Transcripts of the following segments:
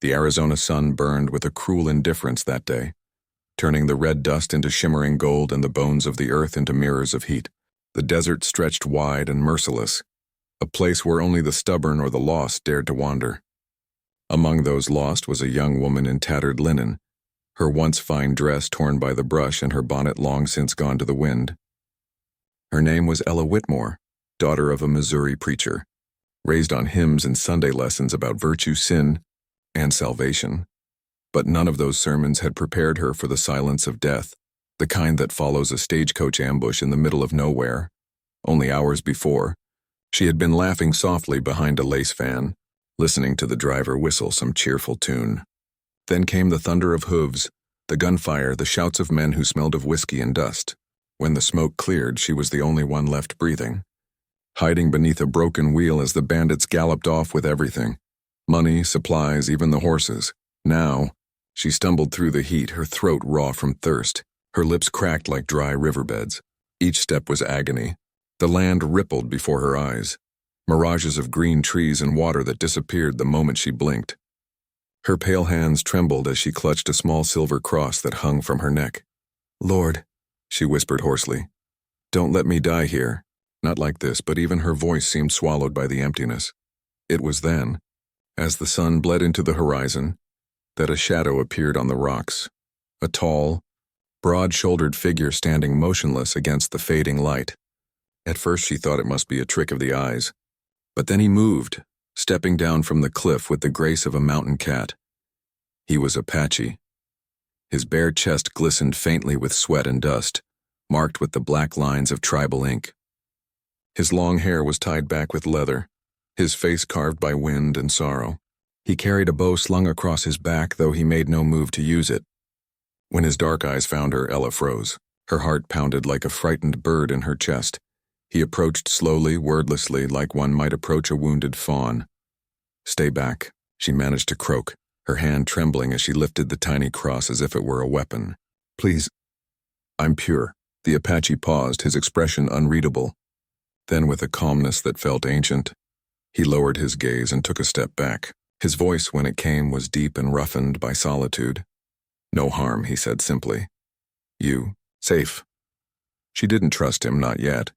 The Arizona sun burned with a cruel indifference that day, turning the red dust into shimmering gold and the bones of the earth into mirrors of heat. The desert stretched wide and merciless, a place where only the stubborn or the lost dared to wander. Among those lost was a young woman in tattered linen, her once fine dress torn by the brush and her bonnet long since gone to the wind. Her name was Ella Whitmore, daughter of a Missouri preacher, raised on hymns and Sunday lessons about virtue, sin, and salvation. But none of those sermons had prepared her for the silence of death, the kind that follows a stagecoach ambush in the middle of nowhere. Only hours before, she had been laughing softly behind a lace fan, listening to the driver whistle some cheerful tune. Then came the thunder of hooves, the gunfire, the shouts of men who smelled of whiskey and dust. When the smoke cleared, she was the only one left breathing, hiding beneath a broken wheel as the bandits galloped off with everything. Money, supplies, even the horses. Now, she stumbled through the heat, her throat raw from thirst, her lips cracked like dry riverbeds. Each step was agony. The land rippled before her eyes, mirages of green trees and water that disappeared the moment she blinked. Her pale hands trembled as she clutched a small silver cross that hung from her neck. "Lord," she whispered hoarsely, "don't let me die here." Not like this, but even her voice seemed swallowed by the emptiness. It was then, as the sun bled into the horizon, that a shadow appeared on the rocks, a tall, broad-shouldered figure standing motionless against the fading light. At first she thought it must be a trick of the eyes, but then he moved, stepping down from the cliff with the grace of a mountain cat. He was Apache. His bare chest glistened faintly with sweat and dust, marked with the black lines of tribal ink. His long hair was tied back with leather, his face carved by wind and sorrow. He carried a bow slung across his back, though he made no move to use it. When his dark eyes found her, Ella froze. Her heart pounded like a frightened bird in her chest. He approached slowly, wordlessly, like one might approach a wounded fawn. "Stay back," she managed to croak, her hand trembling as she lifted the tiny cross as if it were a weapon. "Please, I'm pure." The Apache paused, his expression unreadable. Then, with a calmness that felt ancient, he lowered his gaze and took a step back. His voice, when it came, was deep and roughened by solitude. "No harm," he said simply. "You, safe." She didn't trust him, not yet,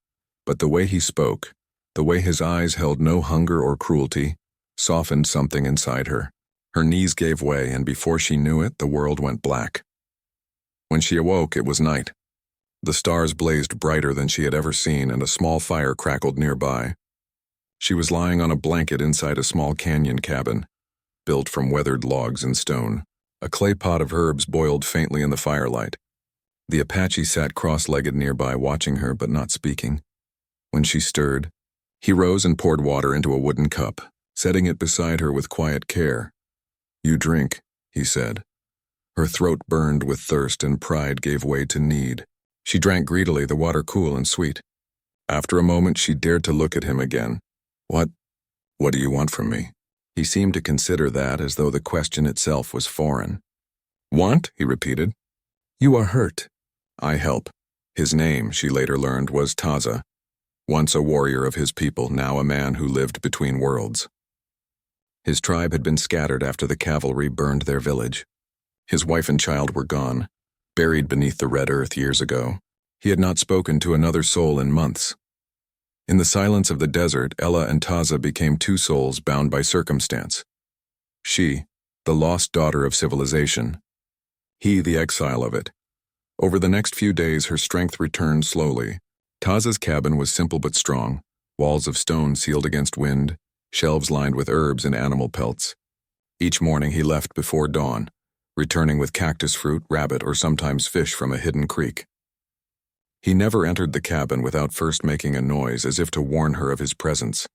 but the way he spoke, the way his eyes held no hunger or cruelty, softened something inside her. Her knees gave way, and before she knew it, the world went black. When she awoke, it was night. The stars blazed brighter than she had ever seen, and a small fire crackled nearby. She was lying on a blanket inside a small canyon cabin, built from weathered logs and stone. A clay pot of herbs boiled faintly in the firelight. The Apache sat cross-legged nearby, watching her but not speaking. When she stirred, he rose and poured water into a wooden cup, setting it beside her with quiet care. "You drink," he said. Her throat burned with thirst and pride gave way to need. She drank greedily, the water cool and sweet. After a moment, she dared to look at him again. What do you want from me?" He seemed to consider that as though the question itself was foreign. "Want?" he repeated. "You are hurt. I help." His name, she later learned, was Taza, once a warrior of his people, now a man who lived between worlds. His tribe had been scattered after the cavalry burned their village. His wife and child were gone, buried beneath the red earth years ago. He had not spoken to another soul in months. In the silence of the desert, Ella and Taza became two souls bound by circumstance. She, the lost daughter of civilization. He, the exile of it. Over the next few days, her strength returned slowly. Taza's cabin was simple but strong, walls of stone sealed against wind, shelves lined with herbs and animal pelts. Each morning he left before dawn, returning with cactus fruit, rabbit, or sometimes fish from a hidden creek. He never entered the cabin without first making a noise as if to warn her of his presence.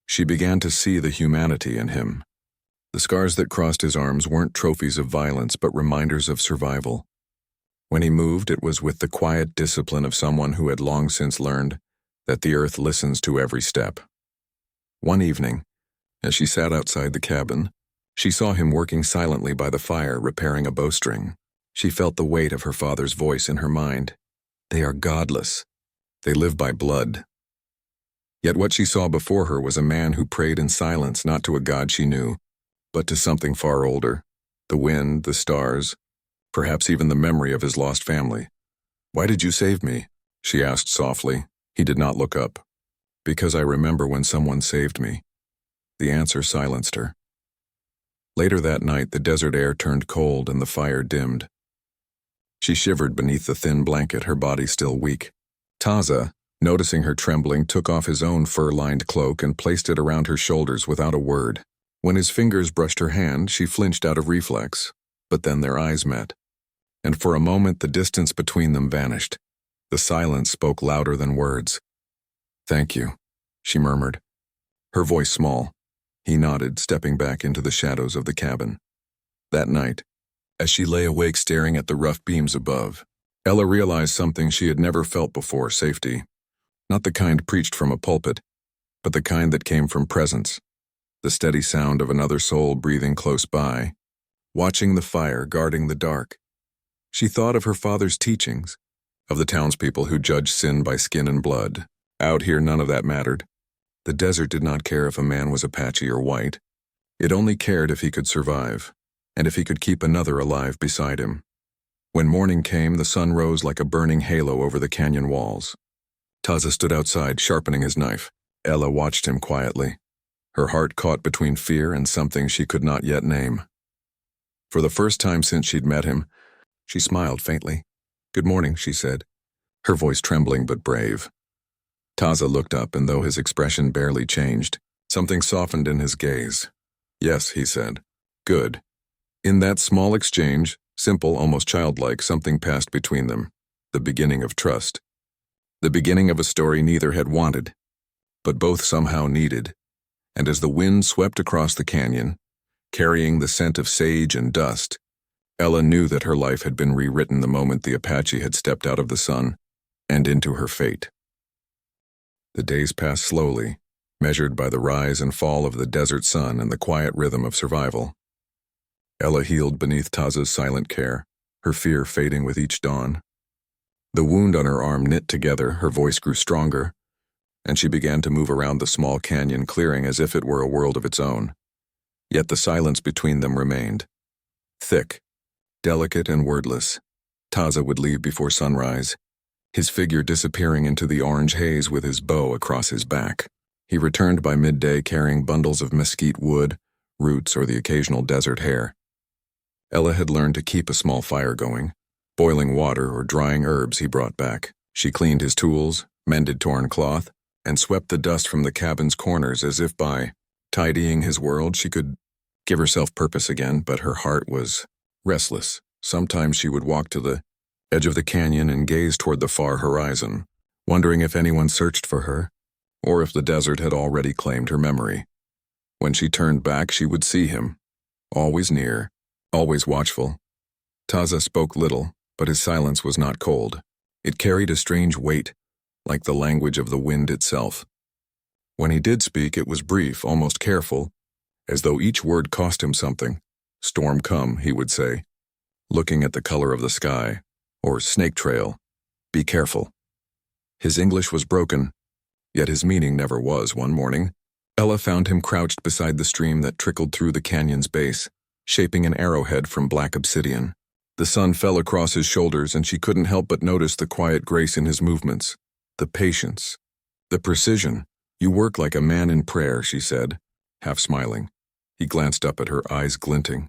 She began to see the humanity in him. The scars that crossed his arms weren't trophies of violence but reminders of survival. When he moved, it was with the quiet discipline of someone who had long since learned that the earth listens to every step. One evening, as she sat outside the cabin, she saw him working silently by the fire, repairing a bowstring. She felt the weight of her father's voice in her mind. They are godless. They live by blood. Yet what she saw before her was a man who prayed in silence, not to a god she knew, but to something far older. The wind, the stars, perhaps even the memory of his lost family. "Why did you save me?" she asked softly. He did not look up. "Because I remember when someone saved me." The answer silenced her. Later that night, the desert air turned cold and the fire dimmed. She shivered beneath the thin blanket, her body still weak. Taza, noticing her trembling, took off his own fur-lined cloak and placed it around her shoulders without a word. When his fingers brushed her hand, she flinched out of reflex, but then their eyes met. And for a moment the distance between them vanished. The silence spoke louder than words. "Thank you," she murmured, her voice small. He nodded, stepping back into the shadows of the cabin. That night, as she lay awake staring at the rough beams above, Ella realized something she had never felt before: safety. Not the kind preached from a pulpit, but the kind that came from presence. The steady sound of another soul breathing close by, watching the fire, guarding the dark. She thought of her father's teachings, of the townspeople who judged sin by skin and blood. Out here, none of that mattered. The desert did not care if a man was Apache or white. It only cared if he could survive, and if he could keep another alive beside him. When morning came, the sun rose like a burning halo over the canyon walls. Taza stood outside, sharpening his knife. Ella watched him quietly, her heart caught between fear and something she could not yet name. For the first time since she'd met him, she smiled faintly. "Good morning," she said, her voice trembling but brave. Taza looked up, and though his expression barely changed, something softened in his gaze. "Yes," he said. "Good." In that small exchange, simple, almost childlike, something passed between them, the beginning of trust. The beginning of a story neither had wanted, but both somehow needed. And as the wind swept across the canyon, carrying the scent of sage and dust, Ella knew that her life had been rewritten the moment the Apache had stepped out of the sun and into her fate. The days passed slowly, measured by the rise and fall of the desert sun and the quiet rhythm of survival. Ella healed beneath Taza's silent care, her fear fading with each dawn. The wound on her arm knit together, her voice grew stronger, and she began to move around the small canyon clearing as if it were a world of its own. Yet the silence between them remained. Thick, delicate and wordless. Taza would leave before sunrise, his figure disappearing into the orange haze with his bow across his back. He returned by midday carrying bundles of mesquite wood, roots, or the occasional desert hare. Ella had learned to keep a small fire going, boiling water or drying herbs he brought back. She cleaned his tools, mended torn cloth, and swept the dust from the cabin's corners as if by tidying his world she could give herself purpose again, but her heart was restless. Sometimes she would walk to the edge of the canyon and gaze toward the far horizon, wondering if anyone searched for her, or if the desert had already claimed her memory. When she turned back, she would see him, always near, always watchful. Taza spoke little, but his silence was not cold. It carried a strange weight, like the language of the wind itself. When he did speak, it was brief, almost careful, as though each word cost him something. "Storm come," he would say, looking at the color of the sky, or "snake trail, be careful." His English was broken, yet his meaning never was. One morning, Ella found him crouched beside the stream that trickled through the canyon's base, shaping an arrowhead from black obsidian. The sun fell across his shoulders, and she couldn't help but notice the quiet grace in his movements, the patience, the precision. "You work like a man in prayer," she said, half smiling. He glanced up at her, eyes glinting.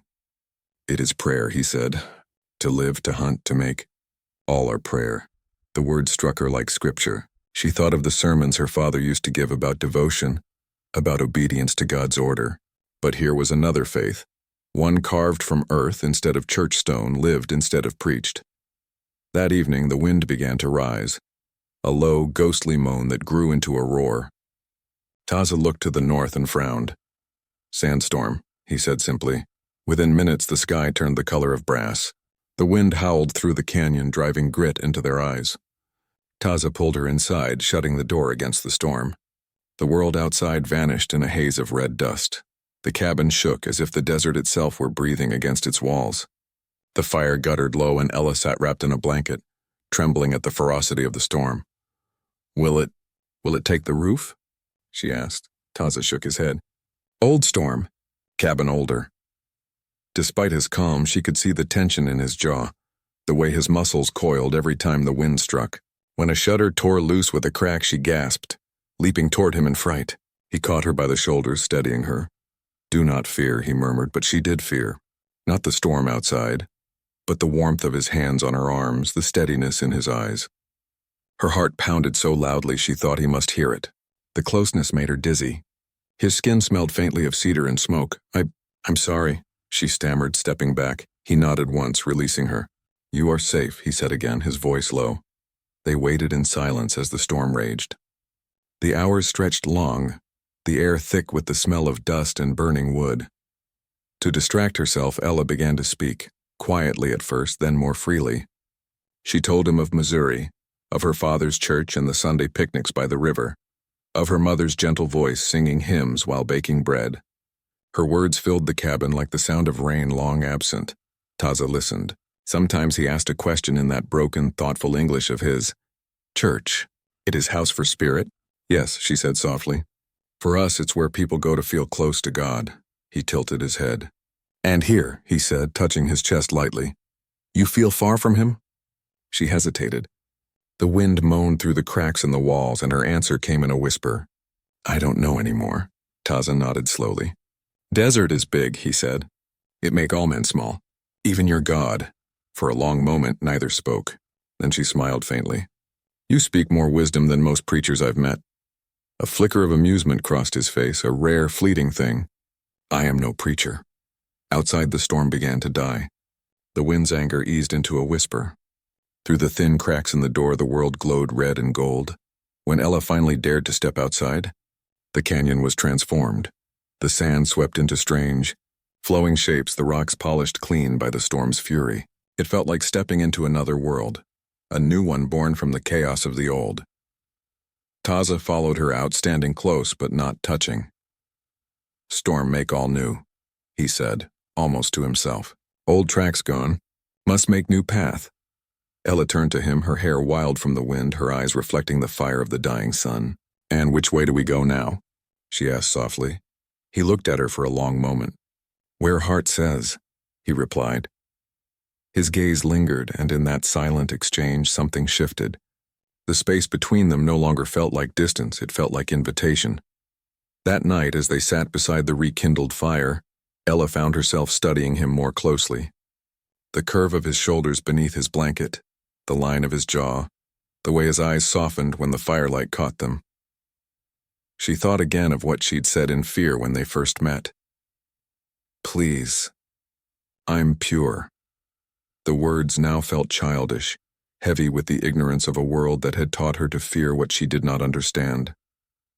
"It is prayer," he said. "To live, to hunt, to make. All are prayer." The words struck her like scripture. She thought of the sermons her father used to give about devotion, about obedience to God's order. But here was another faith, one carved from earth instead of church stone, lived instead of preached. That evening, the wind began to rise, a low, ghostly moan that grew into a roar. Taza looked to the north and frowned. "Sandstorm," he said simply. Within minutes, the sky turned the color of brass. The wind howled through the canyon, driving grit into their eyes. Taza pulled her inside, shutting the door against the storm. The world outside vanished in a haze of red dust. The cabin shook as if the desert itself were breathing against its walls. The fire guttered low, and Ella sat wrapped in a blanket, trembling at the ferocity of the storm. Will it take the roof?" she asked. Taza shook his head. "Old storm. Cabin older. Despite his calm, she could see the tension in his jaw, the way his muscles coiled every time the wind struck. When a shutter tore loose with a crack, she gasped, leaping toward him in fright. He caught her by the shoulders, steadying her. "Do not fear," he murmured, but she did fear. Not the storm outside, but the warmth of his hands on her arms, the steadiness in his eyes. Her heart pounded so loudly she thought he must hear it. The closeness made her dizzy. His skin smelled faintly of cedar and smoke. I'm sorry," she stammered, stepping back. He nodded once, releasing her. "You are safe," he said again, his voice low. They waited in silence as the storm raged. The hours stretched long, the air thick with the smell of dust and burning wood. To distract herself, Ella began to speak, quietly at first, then more freely. She told him of Missouri, of her father's church and the Sunday picnics by the river, of her mother's gentle voice singing hymns while baking bread. Her words filled the cabin like the sound of rain long absent. Taza listened. Sometimes he asked a question in that broken, thoughtful English of his. "Church, it is house for spirit?" "Yes," she said softly. "For us, it's where people go to feel close to God." He tilted his head. "And here," he said, touching his chest lightly. "You feel far from him?" She hesitated. The wind moaned through the cracks in the walls, and her answer came in a whisper. "I don't know anymore." Taza nodded slowly. "Desert is big," he said. "It make all men small. Even your God." For a long moment, neither spoke. Then she smiled faintly. "You speak more wisdom than most preachers I've met." A flicker of amusement crossed his face, a rare, fleeting thing. "I am no preacher." Outside, the storm began to die. The wind's anger eased into a whisper. Through the thin cracks in the door, the world glowed red and gold. When Ella finally dared to step outside, the canyon was transformed. The sand swept into strange, flowing shapes, the rocks polished clean by the storm's fury. It felt like stepping into another world, a new one born from the chaos of the old. Taza followed her out, standing close but not touching. "Storm make all new," he said, almost to himself. "Old tracks gone. Must make new path." Ella turned to him, her hair wild from the wind, her eyes reflecting the fire of the dying sun. "And which way do we go now?" she asked softly. He looked at her for a long moment. "Where heart says," he replied. His gaze lingered, and in that silent exchange something shifted. The space between them no longer felt like distance, it felt like invitation. That night, as they sat beside the rekindled fire, Ella found herself studying him more closely. The curve of his shoulders beneath his blanket, the line of his jaw, the way his eyes softened when the firelight caught them. She thought again of what she'd said in fear when they first met. "Please, I'm pure." The words now felt childish, heavy with the ignorance of a world that had taught her to fear what she did not understand.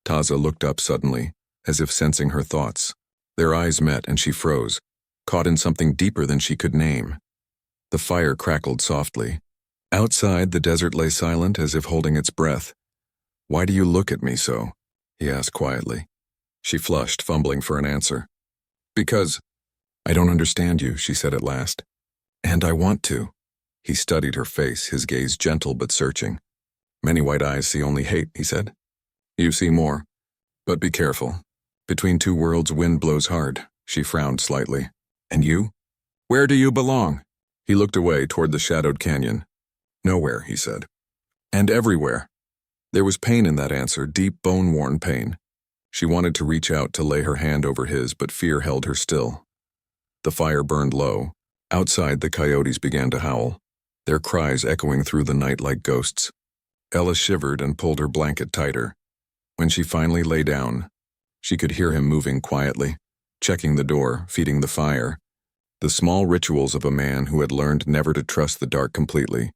Taza looked up suddenly, as if sensing her thoughts. Their eyes met and she froze, caught in something deeper than she could name. The fire crackled softly. Outside, the desert lay silent as if holding its breath. "Why do you look at me so?" he asked quietly. She flushed, fumbling for an answer. "Because I don't understand you," she said at last. "And I want to." He studied her face, his gaze gentle but searching. "Many white eyes see only hate," he said. "You see more. But be careful. Between two worlds, wind blows hard." She frowned slightly. "And you? Where do you belong?" He looked away toward the shadowed canyon. "Nowhere," he said. "And everywhere." There was pain in that answer, deep, bone-worn pain. She wanted to reach out to lay her hand over his, but fear held her still. The fire burned low. Outside, the coyotes began to howl, their cries echoing through the night like ghosts. Ella shivered and pulled her blanket tighter. When she finally lay down, she could hear him moving quietly, checking the door, feeding the fire, the small rituals of a man who had learned never to trust the dark completely.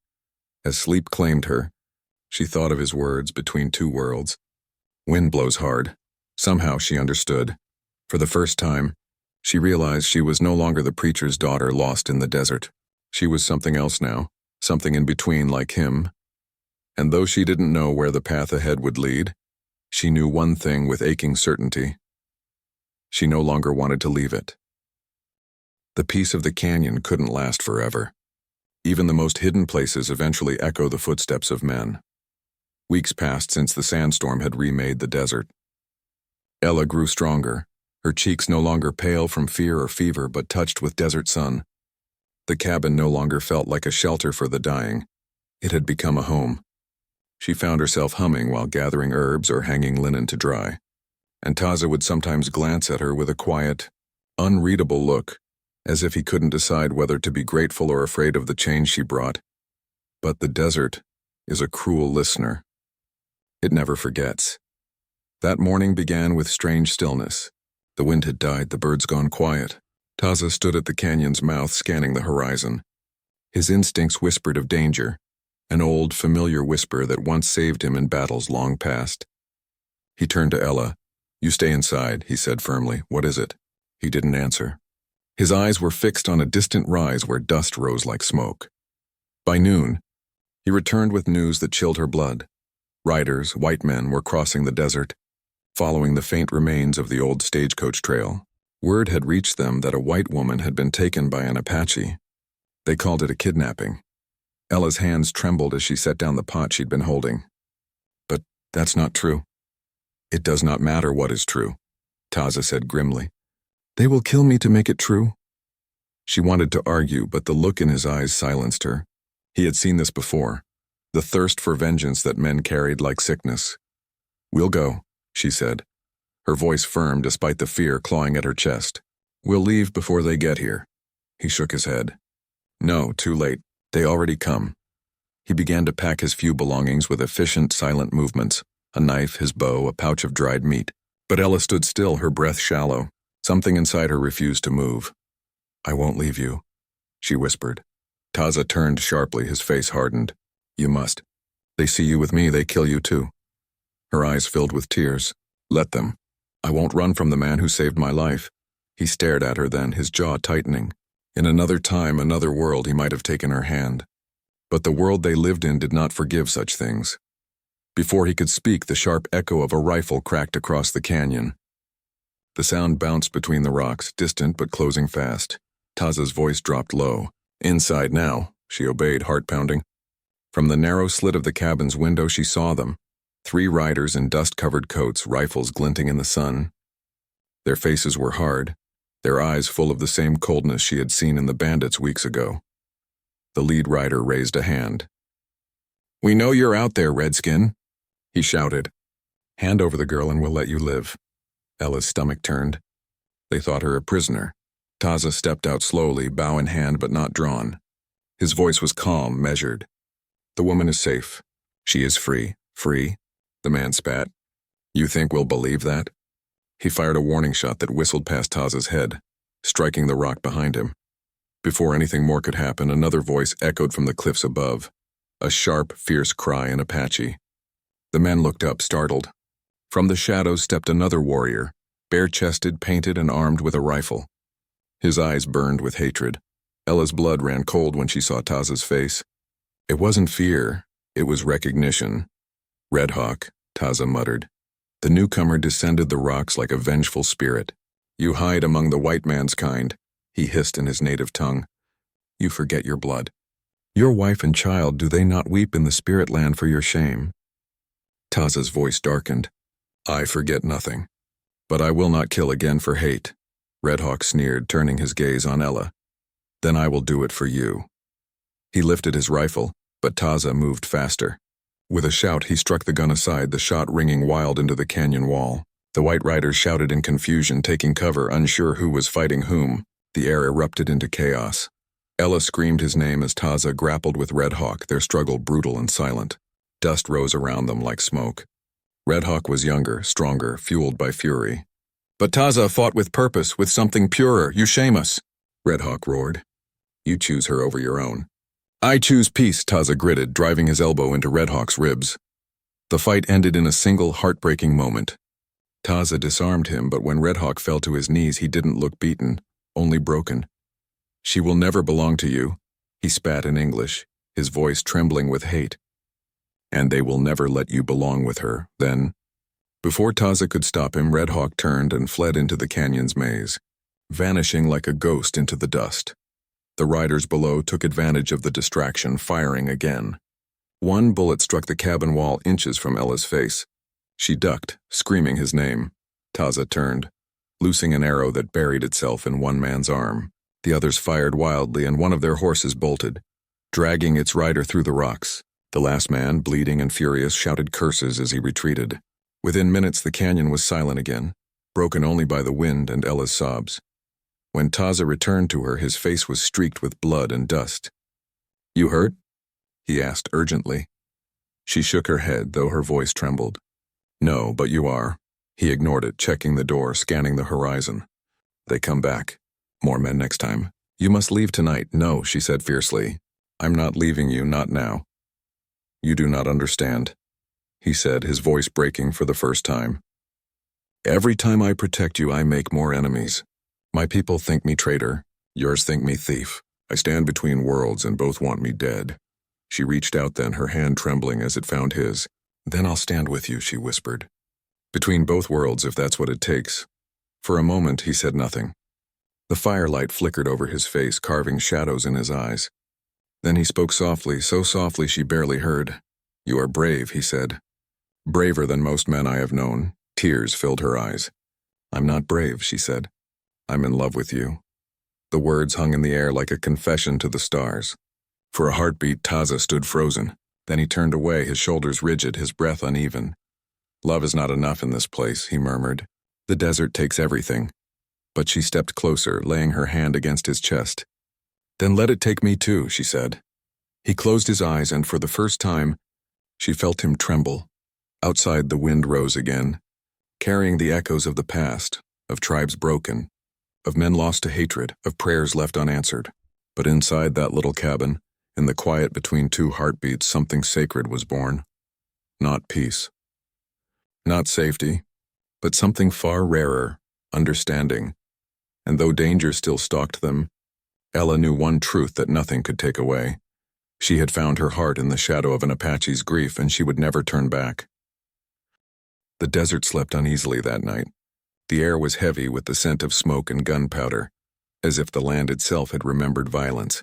As sleep claimed her, she thought of his words, between two worlds. Wind blows hard. Somehow she understood. For the first time, she realized she was no longer the preacher's daughter lost in the desert. She was something else now, something in between like him. And though she didn't know where the path ahead would lead, she knew one thing with aching certainty. She no longer wanted to leave it. The peace of the canyon couldn't last forever. Even the most hidden places eventually echo the footsteps of men. Weeks passed since the sandstorm had remade the desert. Ella grew stronger, her cheeks no longer pale from fear or fever but touched with desert sun. The cabin no longer felt like a shelter for the dying. It had become a home. She found herself humming while gathering herbs or hanging linen to dry, and Taza would sometimes glance at her with a quiet, unreadable look, as if he couldn't decide whether to be grateful or afraid of the change she brought. But the desert is a cruel listener. It never forgets. That morning began with strange stillness. The wind had died, the birds gone quiet. Taza stood at the canyon's mouth, scanning the horizon. His instincts whispered of danger, an old, familiar whisper that once saved him in battles long past. He turned to Ella. "You stay inside," he said firmly. "What is it?" He didn't answer. His eyes were fixed on a distant rise where dust rose like smoke. By noon, he returned with news that chilled her blood. Riders, white men, were crossing the desert, following the faint remains of the old stagecoach trail. Word had reached them that a white woman had been taken by an Apache. They called it a kidnapping. Ella's hands trembled as she set down the pot she'd been holding. "But that's not true." "It does not matter what is true," Taza said grimly. "They will kill me to make it true." She wanted to argue, but the look in his eyes silenced her. He had seen this before, the thirst for vengeance that men carried like sickness. "We'll go," she said, her voice firm despite the fear clawing at her chest. "We'll leave before they get here." He shook his head. "No, too late. They already come." He began to pack his few belongings with efficient, silent movements, a knife, his bow, a pouch of dried meat. But Ella stood still, her breath shallow. Something inside her refused to move. "I won't leave you," she whispered. Taza turned sharply, his face hardened. "You must. They see you with me, they kill you too." Her eyes filled with tears. "Let them. I won't run from the man who saved my life." He stared at her then, his jaw tightening. In another time, another world, he might have taken her hand. But the world they lived in did not forgive such things. Before he could speak, the sharp echo of a rifle cracked across the canyon. The sound bounced between the rocks, distant but closing fast. Taza's voice dropped low. "Inside now," she obeyed, heart pounding. From the narrow slit of the cabin's window she saw them, 3 riders in dust-covered coats, rifles glinting in the sun. Their faces were hard, their eyes full of the same coldness she had seen in the bandits weeks ago. The lead rider raised a hand. "We know you're out there, Redskin," he shouted. "Hand over the girl and we'll let you live." Ella's stomach turned. They thought her a prisoner. Taza stepped out slowly, bow in hand but not drawn. His voice was calm, measured. "The woman is safe. She is free." "Free?" the man spat. "You think we'll believe that?" He fired a warning shot that whistled past Taza's head, striking the rock behind him. Before anything more could happen, another voice echoed from the cliffs above, a sharp, fierce cry in Apache. The men looked up, startled. From the shadows stepped another warrior, bare-chested, painted, and armed with a rifle. His eyes burned with hatred. Ella's blood ran cold when she saw Taza's face. It wasn't fear, it was recognition. "Red Hawk," Taza muttered. The newcomer descended the rocks like a vengeful spirit. "You hide among the white man's kind," he hissed in his native tongue. "You forget your blood. Your wife and child, do they not weep in the spirit land for your shame?" Taza's voice darkened. "I forget nothing. But I will not kill again for hate," Red Hawk sneered, turning his gaze on Ella. "Then I will do it for you." He lifted his rifle, but Taza moved faster. With a shout, he struck the gun aside, the shot ringing wild into the canyon wall. The white riders shouted in confusion, taking cover, unsure who was fighting whom. The air erupted into chaos. Ella screamed his name as Taza grappled with Red Hawk, their struggle brutal and silent. Dust rose around them like smoke. Red Hawk was younger, stronger, fueled by fury. "But Taza fought with purpose, with something purer. You shame us," Red Hawk roared. "You choose her over your own." "I choose peace," Taza gritted, driving his elbow into Red Hawk's ribs. The fight ended in a single heartbreaking moment. Taza disarmed him, but when Red Hawk fell to his knees, he didn't look beaten, only broken. "She will never belong to you," he spat in English, his voice trembling with hate. "And they will never let you belong with her, then." Before Taza could stop him, Red Hawk turned and fled into the canyon's maze, vanishing like a ghost into the dust. The riders below took advantage of the distraction, firing again. One bullet struck the cabin wall inches from Ella's face. She ducked, screaming his name. Taza turned. loosing an arrow that buried itself in one man's arm. The others fired wildly, and one of their horses bolted, dragging its rider through the rocks. The last man, bleeding and furious, shouted curses as he retreated. Within minutes, the canyon was silent again, broken only by the wind and Ella's sobs. When Taza returned to her, his face was streaked with blood and dust. "You hurt?" he asked urgently. She shook her head, though her voice trembled. "No, but you are." He ignored it, checking the door, scanning the horizon. "They come back. More men next time. You must leave tonight." "No," she said fiercely. "I'm not leaving you, not now." "You do not understand," he said, his voice breaking for the first time. "Every time I protect you, I make more enemies. My people think me traitor. Yours think me thief. I stand between worlds and both want me dead." She reached out then, her hand trembling as it found his. "Then I'll stand with you," she whispered. "Between both worlds, if that's what it takes." For a moment, he said nothing. The firelight flickered over his face, carving shadows in his eyes. Then he spoke softly, so softly she barely heard. "You are brave," he said. "Braver than most men I have known." Tears filled her eyes. "I'm not brave," she said. "I'm in love with you." The words hung in the air like a confession to the stars. For a heartbeat, Taza stood frozen. Then he turned away, his shoulders rigid, his breath uneven. "Love is not enough in this place," he murmured. "The desert takes everything." But she stepped closer, laying her hand against his chest. "Then let it take me too," she said. He closed his eyes, and for the first time, she felt him tremble. Outside, the wind rose again, carrying the echoes of the past, of tribes broken, of men lost to hatred, of prayers left unanswered. But inside that little cabin, in the quiet between two heartbeats, something sacred was born. Not peace. Not safety, but something far rarer, understanding. And though danger still stalked them, Ella knew one truth that nothing could take away. She had found her heart in the shadow of an Apache's grief, and she would never turn back. The desert slept uneasily that night. The air was heavy with the scent of smoke and gunpowder, as if the land itself had remembered violence.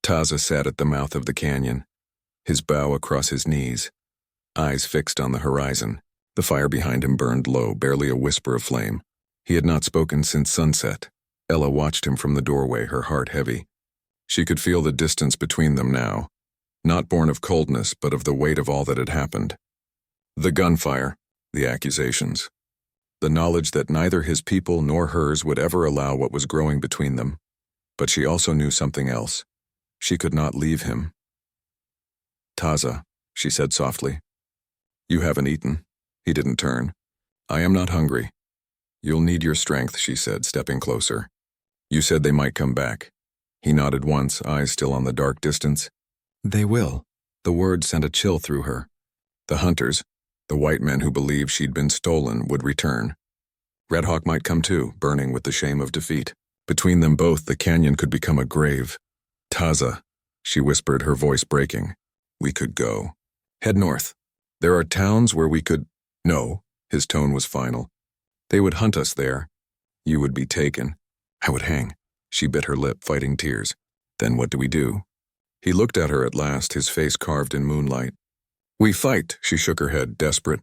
Taza sat at the mouth of the canyon, his bow across his knees, eyes fixed on the horizon. The fire behind him burned low, barely a whisper of flame. He had not spoken since sunset. Ella watched him from the doorway, her heart heavy. She could feel the distance between them now, not born of coldness, but of the weight of all that had happened. The gunfire, the accusations, the knowledge that neither his people nor hers would ever allow what was growing between them. But she also knew something else. She could not leave him. "Taza," she said softly. "You haven't eaten." He didn't turn. "I am not hungry." "You'll need your strength," she said, stepping closer. "You said they might come back." He nodded once, eyes still on the dark distance. "They will." The word sent a chill through her. The hunters, the white men who believed she'd been stolen, would return. Red Hawk might come too, burning with the shame of defeat. Between them both, the canyon could become a grave. "Taza," she whispered, her voice breaking. "We could go. Head north. There are towns where we could—" "No," his tone was final. "They would hunt us there. You would be taken. I would hang." She bit her lip, fighting tears. "Then what do we do?" He looked at her at last, his face carved in moonlight. "We fight," she shook her head, desperate.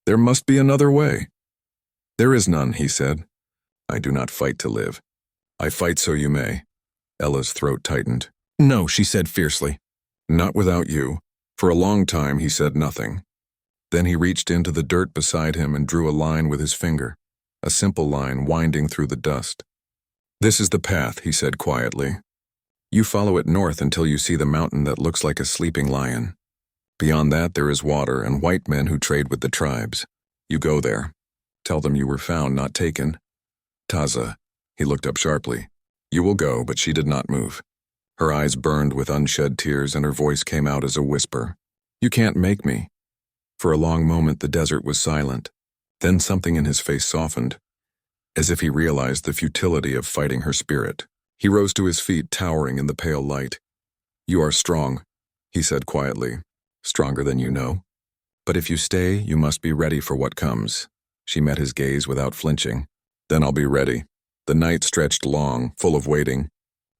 "There must be another way." "There is none," he said. "I do not fight to live. I fight so you may." Ella's throat tightened. "No," she said fiercely. "Not without you." For a long time he said nothing. Then he reached into the dirt beside him and drew a line with his finger, a simple line winding through the dust. "This is the path," he said quietly. "You follow it north until you see the mountain that looks like a sleeping lion. Beyond that there is water and white men who trade with the tribes. You go there. Tell them you were found, not taken." "Taza," he looked up sharply. "You will go," but she did not move. Her eyes burned with unshed tears and her voice came out as a whisper. "You can't make me." For a long moment the desert was silent. Then something in his face softened, as if he realized the futility of fighting her spirit. He rose to his feet, towering in the pale light. "You are strong," he said quietly. "Stronger than you know. But if you stay, you must be ready for what comes." She met his gaze without flinching. "Then I'll be ready." The night stretched long, full of waiting.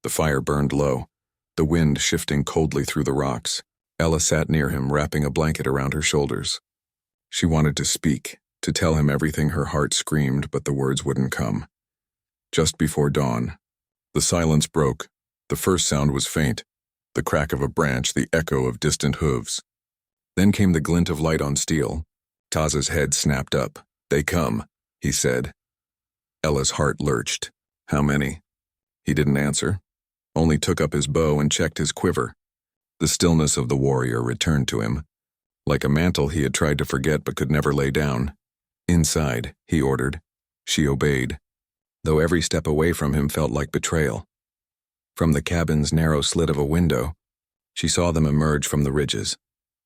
The fire burned low, the wind shifting coldly through the rocks. Ella sat near him, wrapping a blanket around her shoulders. She wanted to speak, to tell him everything her heart screamed, but the words wouldn't come. Just before dawn, the silence broke. The first sound was faint, the crack of a branch, the echo of distant hooves. Then came the glint of light on steel. Taza's head snapped up. "They come," he said. Ella's heart lurched. "How many?" He didn't answer, only took up his bow and checked his quiver. The stillness of the warrior returned to him, like a mantle he had tried to forget but could never lay down. "Inside," he ordered. She obeyed, though every step away from him felt like betrayal. From the cabin's narrow slit of a window, she saw them emerge from the ridges,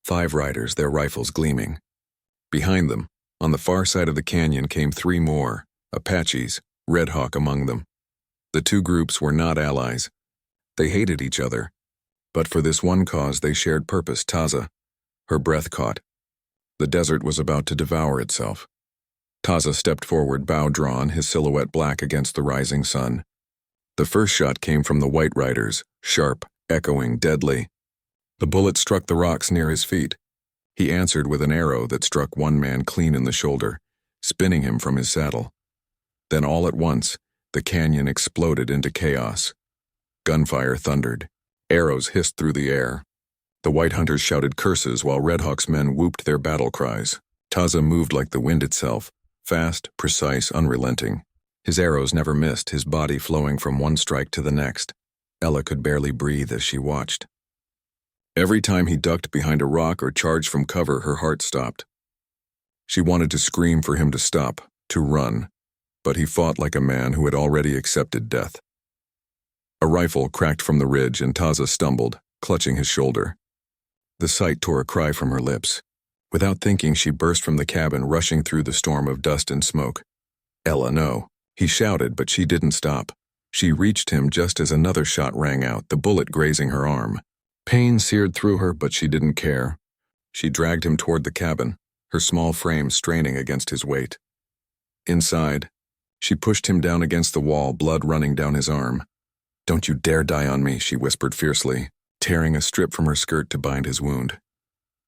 5 riders, their rifles gleaming. Behind them, on the far side of the canyon, came 3 more, Apaches, Red Hawk among them. The 2 groups were not allies. They hated each other, but for this one cause they shared purpose. Taza. Her breath caught. The desert was about to devour itself. Taza stepped forward, bow drawn, his silhouette black against the rising sun. The first shot came from the white riders, sharp, echoing, deadly. The bullet struck the rocks near his feet. He answered with an arrow that struck one man clean in the shoulder, spinning him from his saddle. Then all at once, the canyon exploded into chaos. Gunfire thundered. Arrows hissed through the air. The white hunters shouted curses while Red Hawk's men whooped their battle cries. Taza moved like the wind itself, fast, precise, unrelenting. His arrows never missed, his body flowing from one strike to the next. Ella could barely breathe as she watched. Every time he ducked behind a rock or charged from cover, her heart stopped. She wanted to scream for him to stop, to run, but he fought like a man who had already accepted death. A rifle cracked from the ridge and Taza stumbled, clutching his shoulder. The sight tore a cry from her lips. Without thinking, she burst from the cabin, rushing through the storm of dust and smoke. "Ella, no." He shouted, but she didn't stop. She reached him just as another shot rang out, the bullet grazing her arm. Pain seared through her, but she didn't care. She dragged him toward the cabin, her small frame straining against his weight. Inside, she pushed him down against the wall, blood running down his arm. "Don't you dare die on me," she whispered fiercely, tearing a strip from her skirt to bind his wound.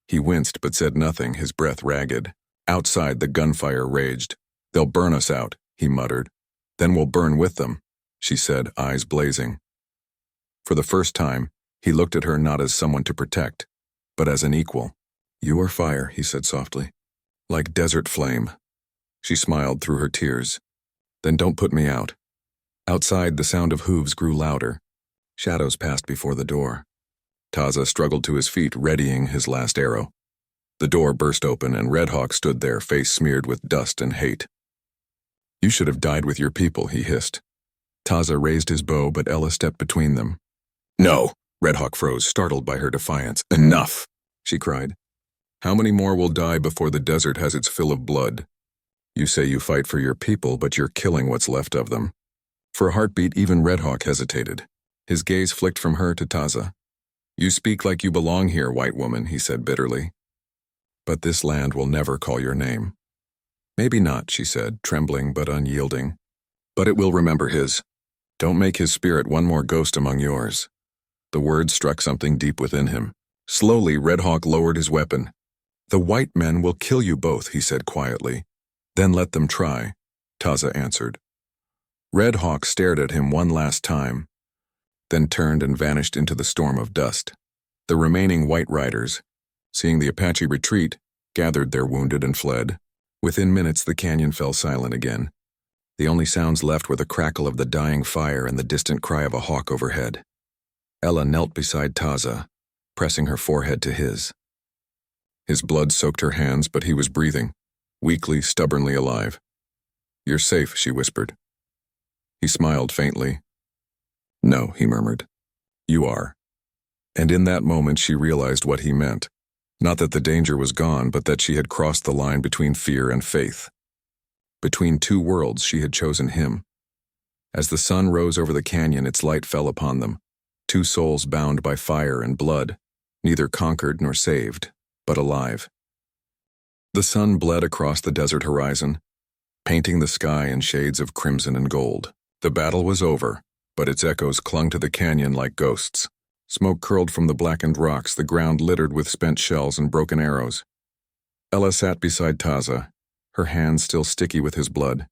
He winced but said nothing, his breath ragged. Outside, the gunfire raged. "They'll burn us out," he muttered. "Then we'll burn with them," she said, eyes blazing. For the first time, he looked at her not as someone to protect, but as an equal. "You are fire," he said softly, "like desert flame." She smiled through her tears. "Then don't put me out." Outside, the sound of hooves grew louder. Shadows passed before the door. Taza struggled to his feet, readying his last arrow. The door burst open and Red Hawk stood there, face smeared with dust and hate. "You should have died with your people," he hissed. Taza raised his bow, but Ella stepped between them. "No!" Red Hawk froze, startled by her defiance. "Enough!" she cried. "How many more will die before the desert has its fill of blood? You say you fight for your people, but you're killing what's left of them." For a heartbeat, even Red Hawk hesitated. His gaze flicked from her to Taza. "You speak like you belong here, white woman," he said bitterly. "But this land will never call your name." "Maybe not," she said, trembling but unyielding. "But it will remember his. Don't make his spirit one more ghost among yours." The words struck something deep within him. Slowly, Red Hawk lowered his weapon. "The white men will kill you both," he said quietly. "Then let them try," Taza answered. Red Hawk stared at him one last time, then turned and vanished into the storm of dust. The remaining white riders, seeing the Apache retreat, gathered their wounded and fled. Within minutes, the canyon fell silent again. The only sounds left were the crackle of the dying fire and the distant cry of a hawk overhead. Ella knelt beside Taza, pressing her forehead to his. His blood soaked her hands, but he was breathing, weakly, stubbornly alive. "You're safe," she whispered. He smiled faintly. "No," he murmured. "You are." And in that moment she realized what he meant. Not that the danger was gone, but that she had crossed the line between fear and faith. Between 2 worlds, she had chosen him. As the sun rose over the canyon, its light fell upon them. 2 souls bound by fire and blood, neither conquered nor saved, but alive. The sun bled across the desert horizon, painting the sky in shades of crimson and gold. The battle was over, but its echoes clung to the canyon like ghosts. Smoke curled from the blackened rocks, the ground littered with spent shells and broken arrows. Ella sat beside Taza, her hands still sticky with his blood.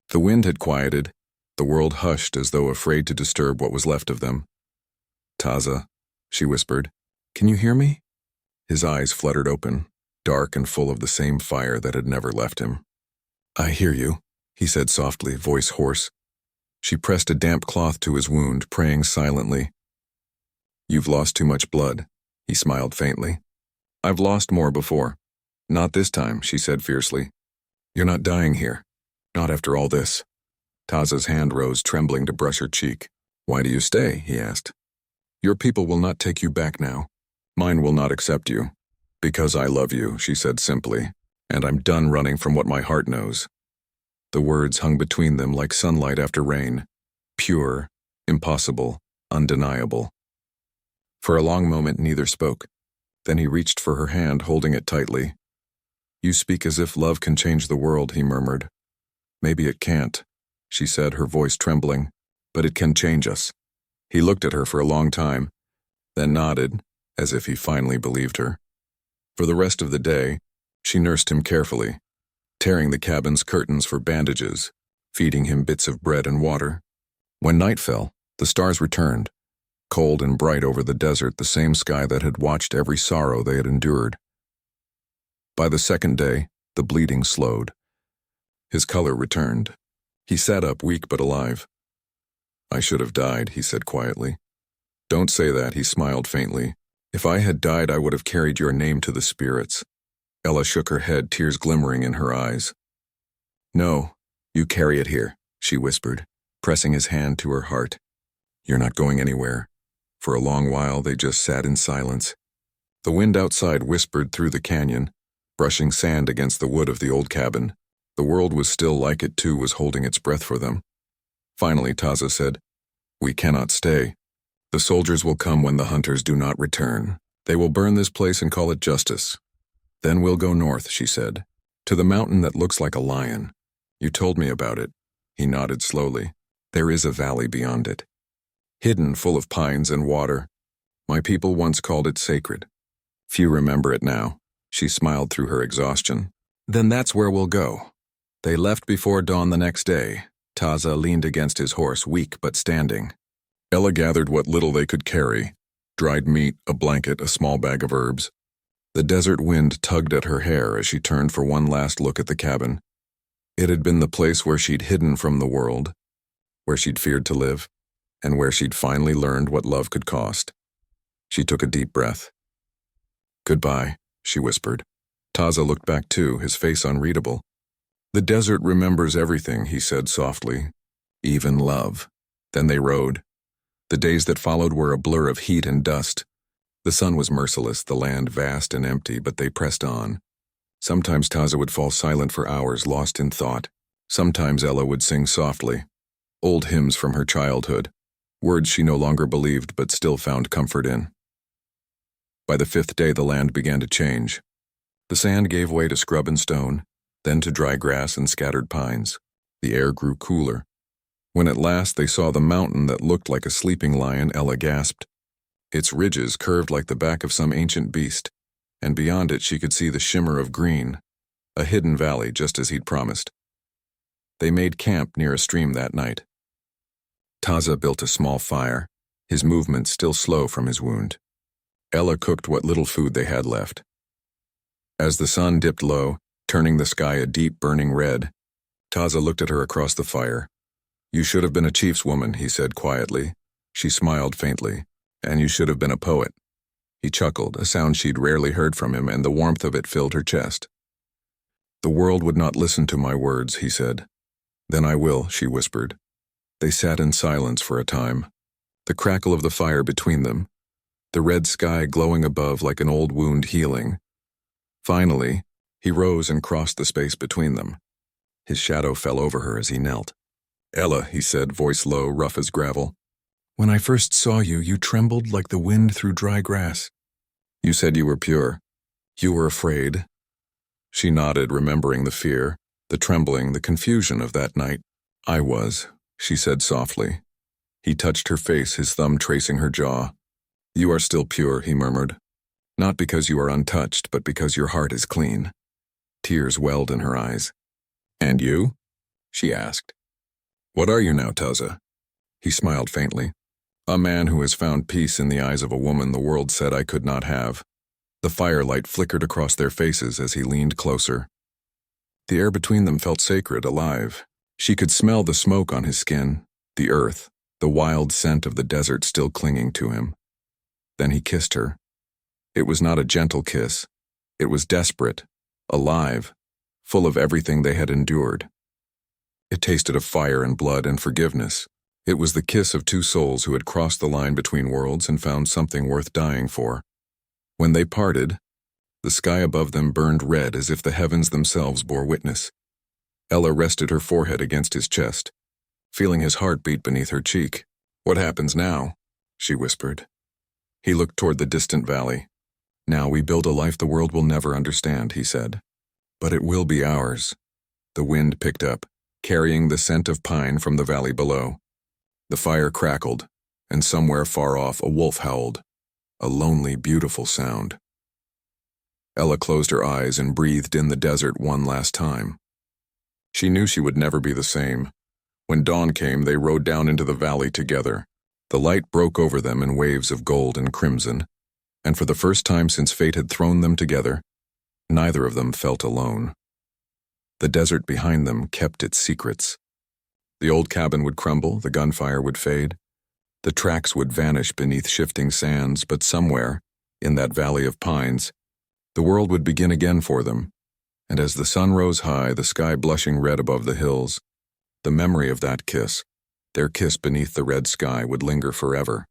The wind had quieted, the world hushed as though afraid to disturb what was left of them. "Taza," she whispered, "can you hear me?" His eyes fluttered open, dark and full of the same fire that had never left him. "I hear you," he said softly, voice hoarse. She pressed a damp cloth to his wound, praying silently. "You've lost too much blood," he smiled faintly. "I've lost more before. Not this time," she said fiercely. "You're not dying here. Not after all this." Taza's hand rose, trembling to brush her cheek. "Why do you stay?" he asked. "Your people will not take you back now. Mine will not accept you. Because I love you," she said simply, "and I'm done running from what my heart knows." The words hung between them like sunlight after rain. Pure, impossible, undeniable. For a long moment neither spoke. Then he reached for her hand, holding it tightly. "You speak as if love can change the world," he murmured. "Maybe it can't," she said, her voice trembling, "but it can change us." He looked at her for a long time, then nodded, as if he finally believed her. For the rest of the day, she nursed him carefully, tearing the cabin's curtains for bandages, feeding him bits of bread and water. When night fell, the stars returned, cold and bright over the desert, the same sky that had watched every sorrow they had endured. By the second day, the bleeding slowed. His color returned. He sat up, weak but alive. "I should have died," he said quietly. "Don't say that," he smiled faintly. "If I had died, I would have carried your name to the spirits." Ella shook her head, tears glimmering in her eyes. "No, you carry it here," she whispered, pressing his hand to her heart. "You're not going anywhere." For a long while, they just sat in silence. The wind outside whispered through the canyon, brushing sand against the wood of the old cabin. The world was still like it too was holding its breath for them. Finally, Taza said, "We cannot stay. The soldiers will come when the hunters do not return. They will burn this place and call it justice. Then we'll go north," she said, "to the mountain that looks like a lion. You told me about it." He nodded slowly. "There is a valley beyond it, hidden, full of pines and water. My people once called it sacred. Few remember it now." She smiled through her exhaustion. "Then that's where we'll go." They left before dawn the next day. Taza leaned against his horse, weak but standing. Ella gathered what little they could carry: dried meat, a blanket, a small bag of herbs. The desert wind tugged at her hair as she turned for one last look at the cabin. It had been the place where she'd hidden from the world, where she'd feared to live, and where she'd finally learned what love could cost. She took a deep breath. "Goodbye," she whispered. Taza looked back too, his face unreadable. "The desert remembers everything," he said softly. "Even love." Then they rode. The days that followed were a blur of heat and dust. The sun was merciless, the land vast and empty, but they pressed on. Sometimes Taza would fall silent for hours, lost in thought. Sometimes Ella would sing softly, old hymns from her childhood, words she no longer believed but still found comfort in. By the fifth day, the land began to change. The sand gave way to scrub and stone, then to dry grass and scattered pines. The air grew cooler. When at last they saw the mountain that looked like a sleeping lion, Ella gasped. Its ridges curved like the back of some ancient beast, and beyond it she could see the shimmer of green, a hidden valley just as he'd promised. They made camp near a stream that night. Taza built a small fire, his movements still slow from his wound. Ella cooked what little food they had left. As the sun dipped low, turning the sky a deep burning red, Taza looked at her across the fire. "You should have been a chief's woman," he said quietly. She smiled faintly. "And you should have been a poet." He chuckled, a sound she'd rarely heard from him, and the warmth of it filled her chest. "The world would not listen to my words," he said. "Then I will," she whispered. They sat in silence for a time, the crackle of the fire between them, the red sky glowing above like an old wound healing. Finally, he rose and crossed the space between them. His shadow fell over her as he knelt. "Ella," he said, voice low, rough as gravel. "When I first saw you, you trembled like the wind through dry grass. You said you were pure. You were afraid." She nodded, remembering the fear, the trembling, the confusion of that night. "I was," she said softly. He touched her face, his thumb tracing her jaw. "You are still pure," he murmured. "Not because you are untouched, but because your heart is clean." Tears welled in her eyes. "And you?" she asked. "What are you now, Tuzza?" He smiled faintly. "A man who has found peace in the eyes of a woman the world said I could not have." The firelight flickered across their faces as he leaned closer. The air between them felt sacred, alive. She could smell the smoke on his skin, the earth, the wild scent of the desert still clinging to him. Then he kissed her. It was not a gentle kiss. It was desperate, alive, full of everything they had endured. It tasted of fire and blood and forgiveness. It was the kiss of two souls who had crossed the line between worlds and found something worth dying for. When they parted, the sky above them burned red as if the heavens themselves bore witness. Ella rested her forehead against his chest, feeling his heart beat beneath her cheek. "What happens now?" she whispered. He looked toward the distant valley. "Now we build a life the world will never understand," he said. "But it will be ours." The wind picked up, carrying the scent of pine from the valley below. The fire crackled, and somewhere far off a wolf howled, a lonely, beautiful sound. Ella closed her eyes and breathed in the desert one last time. She knew she would never be the same. When dawn came, they rode down into the valley together. The light broke over them in waves of gold and crimson, and for the first time since fate had thrown them together, neither of them felt alone. The desert behind them kept its secrets. The old cabin would crumble, the gunfire would fade, the tracks would vanish beneath shifting sands, but somewhere, in that valley of pines, the world would begin again for them. And as the sun rose high, the sky blushing red above the hills, the memory of that kiss, their kiss beneath the red sky, would linger forever.